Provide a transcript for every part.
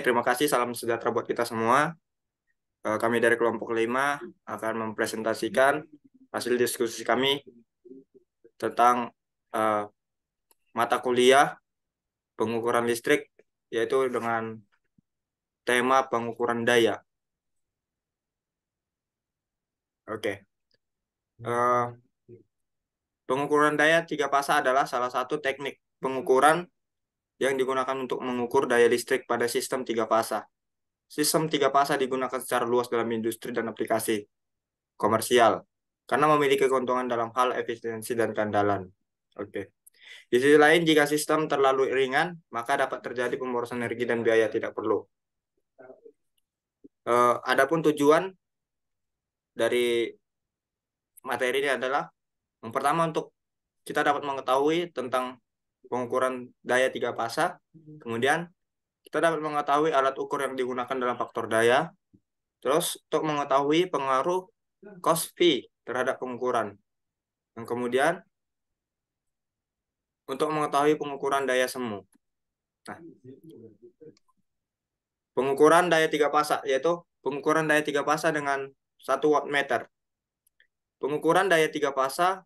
terima kasih. Salam sejahtera buat kita semua. Kami dari kelompok 5 akan mempresentasikan hasil diskusi kami tentang uh, mata kuliah pengukuran listrik, yaitu dengan tema pengukuran daya. Oke. Pengukuran daya 3 fasa adalah salah satu teknik pengukuran yang digunakan untuk mengukur daya listrik pada sistem 3 fasa. Sistem 3 fasa digunakan secara luas dalam industri dan aplikasi komersial karena memiliki keuntungan dalam hal efisiensi dan keandalan. Oke. Di sisi lain, jika sistem terlalu ringan, maka dapat terjadi pemborosan energi dan biaya tidak perlu. Adapun tujuan dari materi ini adalah yang pertama untuk kita dapat mengetahui tentang pengukuran daya 3 fasa, kemudian kita dapat mengetahui alat ukur yang digunakan dalam faktor daya, terus untuk mengetahui pengaruh cost fee terhadap pengukuran, dan kemudian untuk mengetahui pengukuran daya semu. Nah, pengukuran daya 3 fasa yaitu pengukuran daya 3 fasa dengan 1 wattmeter. Pengukuran daya 3 fasa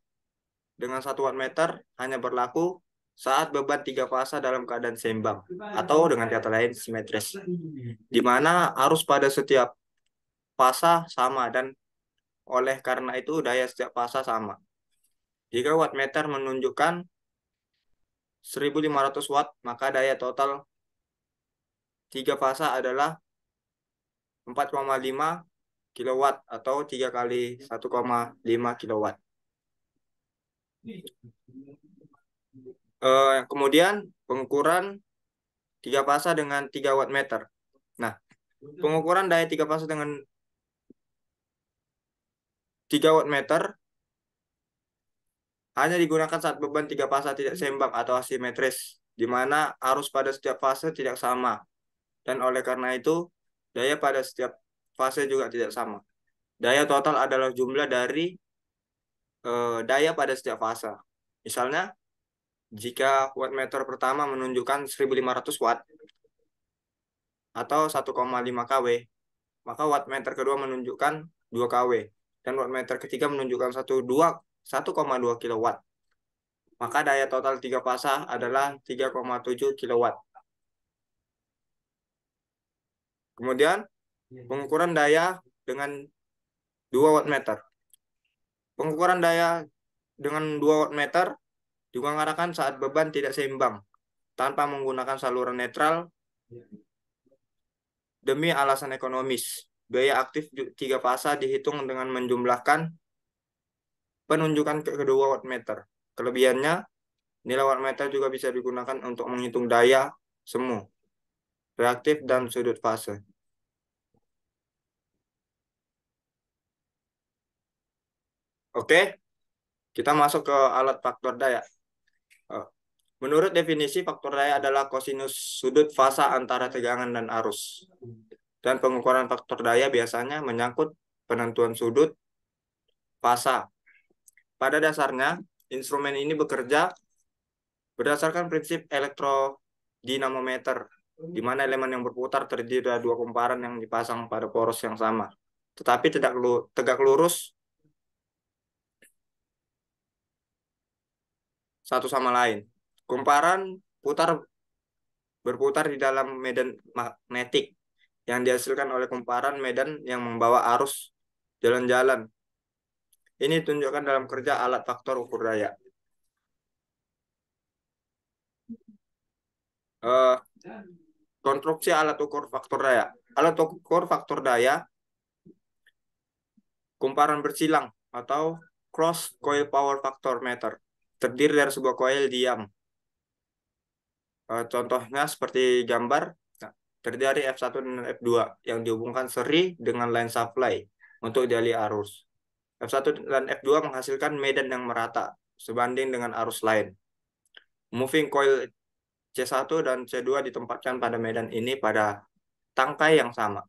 dengan 1 wattmeter hanya berlaku saat beban 3 fasa dalam keadaan seimbang atau dengan kata lain simetris, di mana arus pada setiap fasa sama dan oleh karena itu daya setiap fasa sama. Jika wattmeter menunjukkan 1500 watt, maka daya total 3 fasa adalah 4,5 kilowatt atau 3 kali 1,5 kilowatt. Kemudian pengukuran 3 fasa dengan 3 wattmeter. Nah, pengukuran daya 3 fasa dengan 3 wattmeter hanya digunakan saat beban 3 fasa tidak seimbang atau asimetris, di mana arus pada setiap fase tidak sama. Dan oleh karena itu, daya pada setiap fase juga tidak sama. Daya total adalah jumlah dari daya pada setiap fase. Misalnya, jika wattmeter pertama menunjukkan 1500 watt atau 1,5 kW, maka wattmeter kedua menunjukkan 2 kW, dan wattmeter ketiga menunjukkan 1,2 kilowatt. Maka daya total 3 fasa adalah 3,7 kilowatt. Kemudian, pengukuran daya dengan 2 wattmeter. Pengukuran daya dengan 2 wattmeter digunakan saat beban tidak seimbang tanpa menggunakan saluran netral demi alasan ekonomis. Biaya aktif 3 fasa dihitung dengan menjumlahkan penunjukan ke kedua wattmeter. Kelebihannya, nilai wattmeter juga bisa digunakan untuk menghitung daya semu, reaktif, dan sudut fase. Oke, kita masuk ke alat faktor daya. Menurut definisi, faktor daya adalah kosinus sudut fasa antara tegangan dan arus. Dan pengukuran faktor daya biasanya menyangkut penentuan sudut fasa. Pada dasarnya, instrumen ini bekerja berdasarkan prinsip elektrodinamometer, di mana elemen yang berputar terdiri dari 2 kumparan yang dipasang pada poros yang sama, tetapi tidak tegak lurus satu sama lain. Kumparan berputar di dalam medan magnetik yang dihasilkan oleh kumparan medan yang membawa arus jalan-jalan. Ini ditunjukkan dalam kerja alat faktor ukur daya. Konstruksi alat ukur faktor daya. Alat ukur faktor daya kumparan bersilang atau cross coil power factor meter terdiri dari sebuah coil diam. Contohnya seperti gambar, terdiri dari F1 dan F2 yang dihubungkan seri dengan line supply untuk dialih arus. F1 dan F2 menghasilkan medan yang merata sebanding dengan arus lain. Moving coil C1 dan C2 ditempatkan pada medan ini pada tangkai yang sama.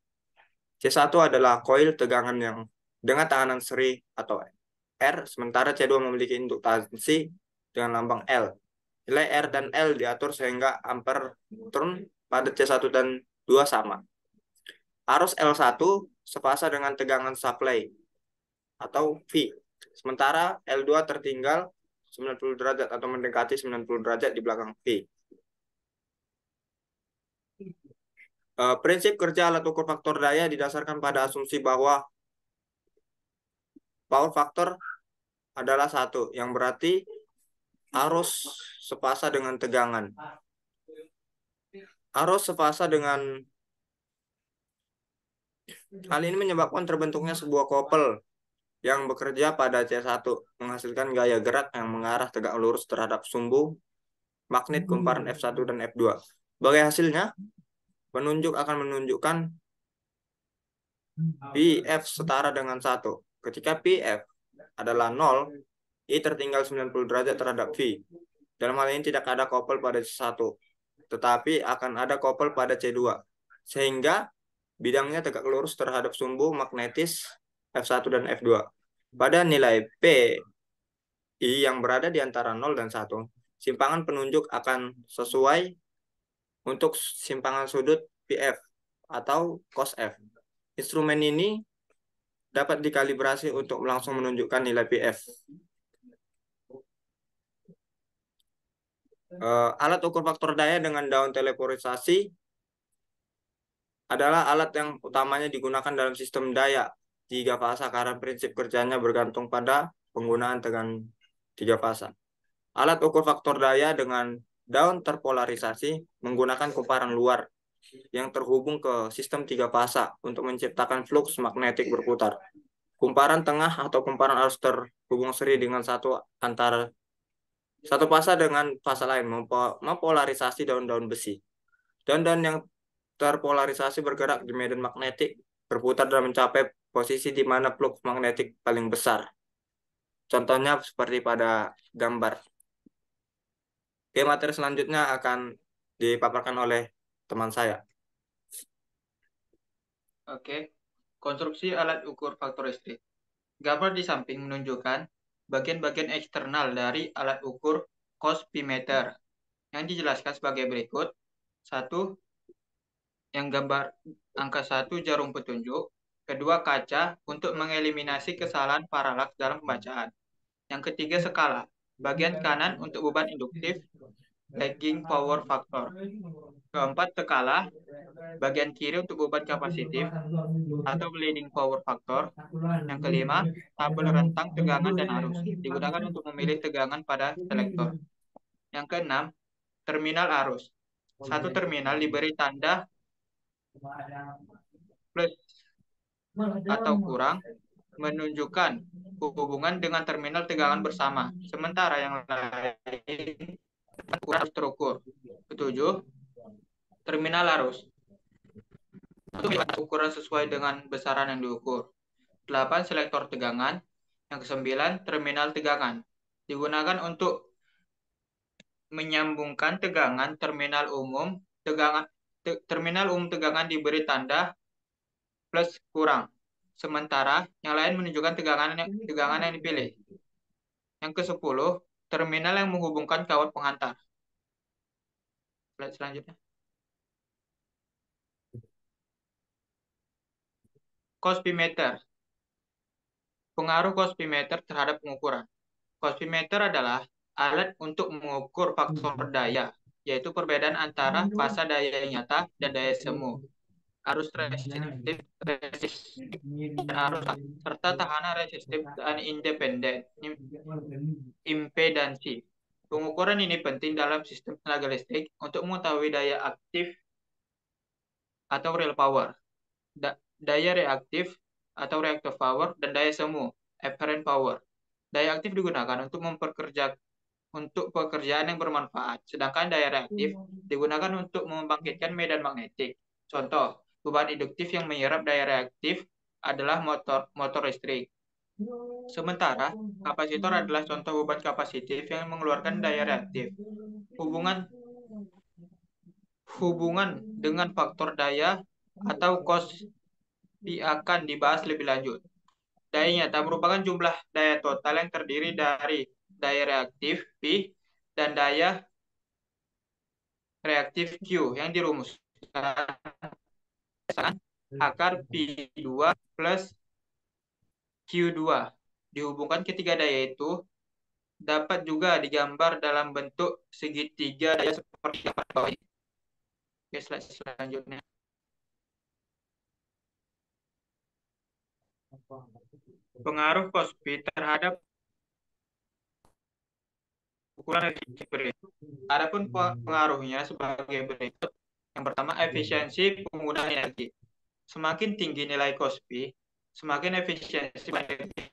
C1 adalah coil tegangan yang dengan tekanan seri atau R, sementara C2 memiliki induktansi dengan lambang L. Nilai R dan L diatur sehingga ampere turn pada C1 dan F2 sama. Arus L1 sepasa dengan tegangan supply atau V. Sementara L2 tertinggal 90 derajat atau mendekati 90 derajat di belakang V. Prinsip kerja alat ukur faktor daya didasarkan pada asumsi bahwa power factor adalah 1, yang berarti arus sepasa dengan tegangan. Arus sepasa dengan hal ini menyebabkan terbentuknya sebuah kopel yang bekerja pada C1, menghasilkan gaya gerak yang mengarah tegak lurus terhadap sumbu magnet kumparan F1 dan F2. Sebagai hasilnya, penunjuk akan menunjukkan PF setara dengan 1. Ketika PF adalah 0, I tertinggal 90 derajat terhadap V. Dalam hal ini tidak ada kopel pada C1, tetapi akan ada kopel pada C2. Sehingga bidangnya tegak lurus terhadap sumbu magnetis F1 dan F2. Pada nilai P I yang berada di antara 0 dan 1, simpangan penunjuk akan sesuai untuk simpangan sudut PF atau cos F. Instrumen ini dapat dikalibrasi untuk langsung menunjukkan nilai PF. Alat ukur faktor daya dengan daun teleporisasi adalah alat yang utamanya digunakan dalam sistem daya 3 fasa karena prinsip kerjanya bergantung pada penggunaan tegangan 3 fasa. Alat ukur faktor daya dengan daun terpolarisasi menggunakan kumparan luar yang terhubung ke sistem 3 fasa untuk menciptakan fluks magnetik berputar. Kumparan tengah atau kumparan arus terhubung seri dengan satu fasa dengan fasa lain mempolarisasi daun-daun besi. Daun-daun yang terpolarisasi bergerak di medan magnetik berputar dan mencapai posisi di mana fluks magnetik paling besar. Contohnya seperti pada gambar. Oke, materi selanjutnya akan dipaparkan oleh teman saya. Oke, konstruksi alat ukur faktor listrik. Gambar di samping menunjukkan bagian-bagian eksternal dari alat ukur cos pi meter yang dijelaskan sebagai berikut. 1. Yang gambar angka 1 jarum petunjuk. Kedua, kaca untuk mengeliminasi kesalahan paralaks dalam pembacaan. Yang ketiga, skala. Bagian kanan untuk beban induktif, lagging power factor. Keempat, skala. Bagian kiri untuk beban kapasitif atau leading power factor. Yang kelima, tabel rentang tegangan dan arus. Digunakan untuk memilih tegangan pada selektor. Yang keenam, terminal arus. Satu terminal diberi tanda plus atau kurang menunjukkan hubungan dengan terminal tegangan bersama. Sementara yang lain kurang harus terukur. Ketujuh, terminal arus. Ukuran sesuai dengan besaran yang diukur. 8. Selektor tegangan. Yang ke-9, terminal tegangan. Digunakan untuk menyambungkan tegangan terminal umum. Terminal umum tegangan diberi tanda plus kurang. Sementara yang lain menunjukkan tegangan yang dipilih. Yang ke-10, terminal yang menghubungkan kawat penghantar. Slide selanjutnya. Cos pi meter. Pengaruh cos pi meter terhadap pengukuran. Cos pi meter adalah alat untuk mengukur faktor daya, yaitu perbedaan antara fasa daya nyata dan daya semu, arus resistif, dan arus serta tekanan resistif dan independen, impedansi. Pengukuran ini penting dalam sistem tenaga listrik untuk mengetahui daya aktif atau real power, daya reaktif atau reactive power, dan daya semu, apparent power. Daya aktif digunakan untuk pekerjaan yang bermanfaat, sedangkan daya reaktif digunakan untuk membangkitkan medan magnetik. Contoh, beban induktif yang menyerap daya reaktif adalah motor listrik. Sementara, kapasitor adalah contoh beban kapasitif yang mengeluarkan daya reaktif. Hubungan dengan faktor daya atau cos pi akan dibahas lebih lanjut. Daya nyata merupakan jumlah daya total yang terdiri dari daya reaktif P dan daya reaktif Q yang dirumuskan akar Pi2 plus Q2. Dihubungkan ketiga daya itu dapat juga digambar dalam bentuk segitiga daya seperti gambar bawah ini. Oke, slide selanjutnya. Pengaruh cos Pi terhadap ukuran efisiensi berikut. Adapun pengaruhnya sebagai berikut. Yang pertama, efisiensi penggunaan energi. Semakin tinggi nilai cos Pi, semakin efisiensi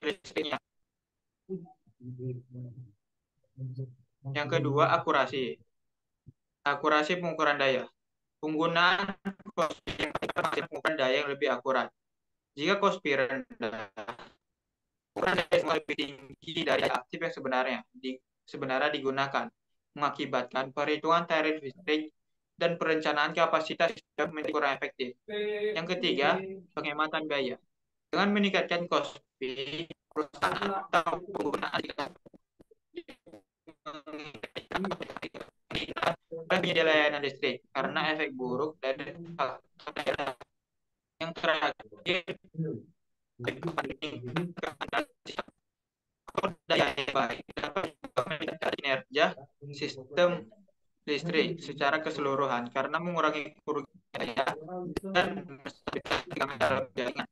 listriknya. Yang kedua, akurasi. Akurasi pengukuran daya. Penggunaan cos Pi yang pengukuran daya yang lebih akurat. Jika cos Pi rendah, ukuran daya lebih tinggi dari daya aktif yang sebenarnya digunakan, mengakibatkan perhitungan tarif listrik dan perencanaan kapasitas menjadi kurang efektif. Yang ketiga, penghematan biaya. Dengan meningkatkan cos Pi, perusahaan atau penggunaan penyedia layanan listrik karena efek buruk dari yang terakhir daya yang baik dapat meningkatkan kinerja sistem listrik secara keseluruhan karena mengurangi kerugian daya dan menstabilkan dalam jaringan.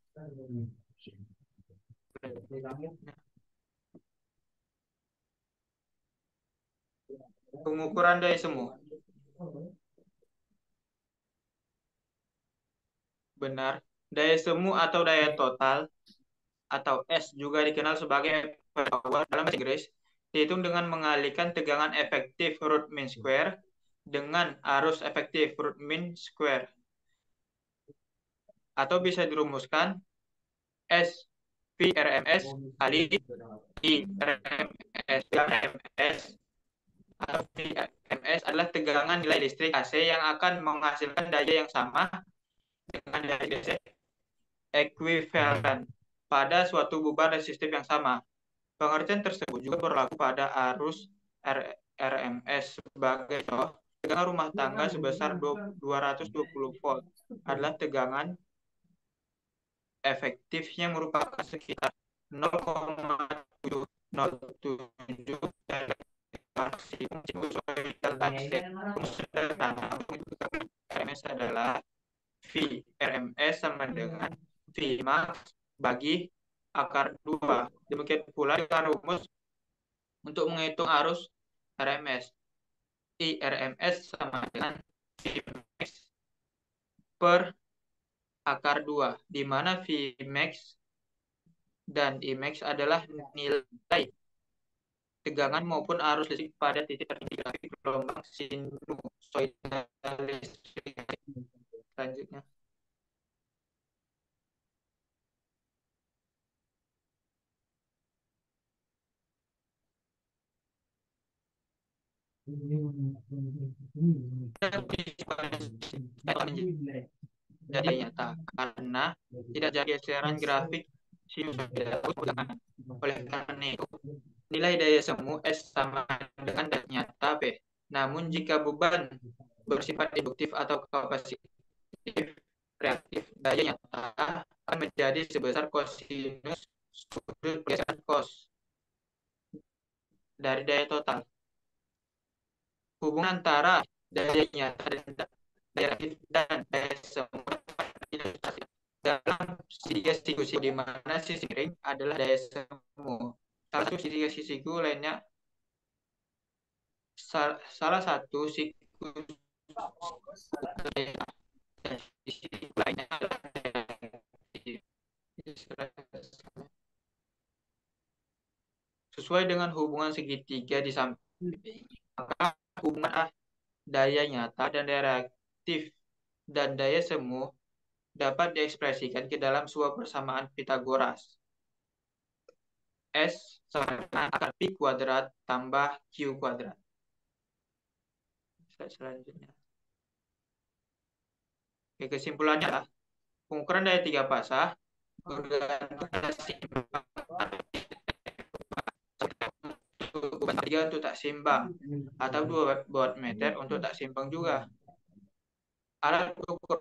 Pengukuran daya semu. Benar, daya semu atau daya total atau S juga dikenal sebagai power dalam bahasa Inggris, dihitung dengan mengalihkan tegangan efektif root mean square dengan arus efektif root mean square. Atau bisa dirumuskan S P RMS kali I RMS. RMS atau PMS adalah tegangan nilai listrik AC yang akan menghasilkan daya yang sama dengan daya DC ekuivalen pada suatu beban resistif yang sama. Pengertian tersebut juga berlaku pada arus RMS. Sebagai contoh, tegangan rumah tangga sebesar 220 volt adalah tegangan efektifnya merupakan sekitar 0,707 maksimum RMS adalah V RMS sama dengan V max bagi akar 2. Demikian pula dengan rumus untuk menghitung arus RMS. I RMS sama dengan V max per akar 2, di mana V max dan I max adalah nilai tegangan maupun arus listrik pada titik tertinggi grafik gelombang sinusoidal listrik. Selanjutnya. Jadi nyata karena tidak ada geseran grafik sinusoidal. Oleh karena itu, nilai daya semu S sama dengan daya nyata P. Namun jika beban bersifat induktif atau kapasitif reaktif, daya nyata akan menjadi sebesar kosinus sudut pergeseran cos dari daya total. Hubungan antara daya nyata dan daya reaktif dan daya semu dalam segitiga siku di mana sisi ring adalah daya semu. Salah satu sisi siku lainnya salah satu siku lainnya sesuai dengan hubungan segitiga di samping, maka hubungan daya nyata dan daya reaktif dan daya semu dapat diekspresikan ke dalam sebuah persamaan Pitagoras. S sama dengan akar Pi kuadrat tambah Q kuadrat. Selanjutnya. Oke, kesimpulannya adalah pengukuran daya tiga pasah bergantung pada beban 3 untuk tak seimbang atau 2 watt meter untuk tak seimbang juga. Alat ukur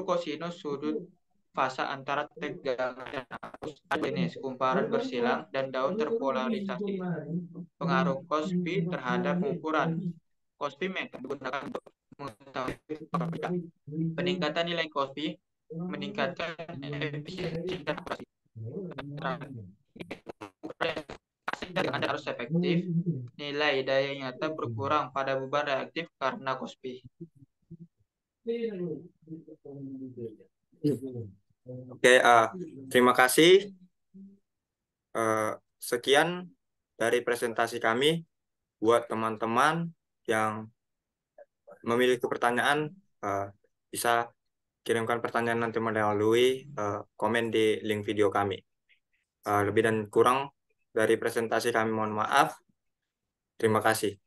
kosinus sudut fasa antara tegangan dan arus ada jenis kumparan bersilang dan daun terpolarisasi. Pengaruh cos pi terhadap pengukuran. Cos pi meter digunakan untuk mengetahui faktor. Peningkatan nilai cos pi meningkatkan efisiensi dan operasi. Dengan harus efektif, nilai daya nyata berkurang pada beban reaktif karena cos pi. Oke, terima kasih. Sekian dari presentasi kami. Buat teman-teman yang memiliki pertanyaan, bisa kirimkan pertanyaan nanti melalui komen di link video kami. Lebih dan kurang dari presentasi kami mohon maaf. Terima kasih.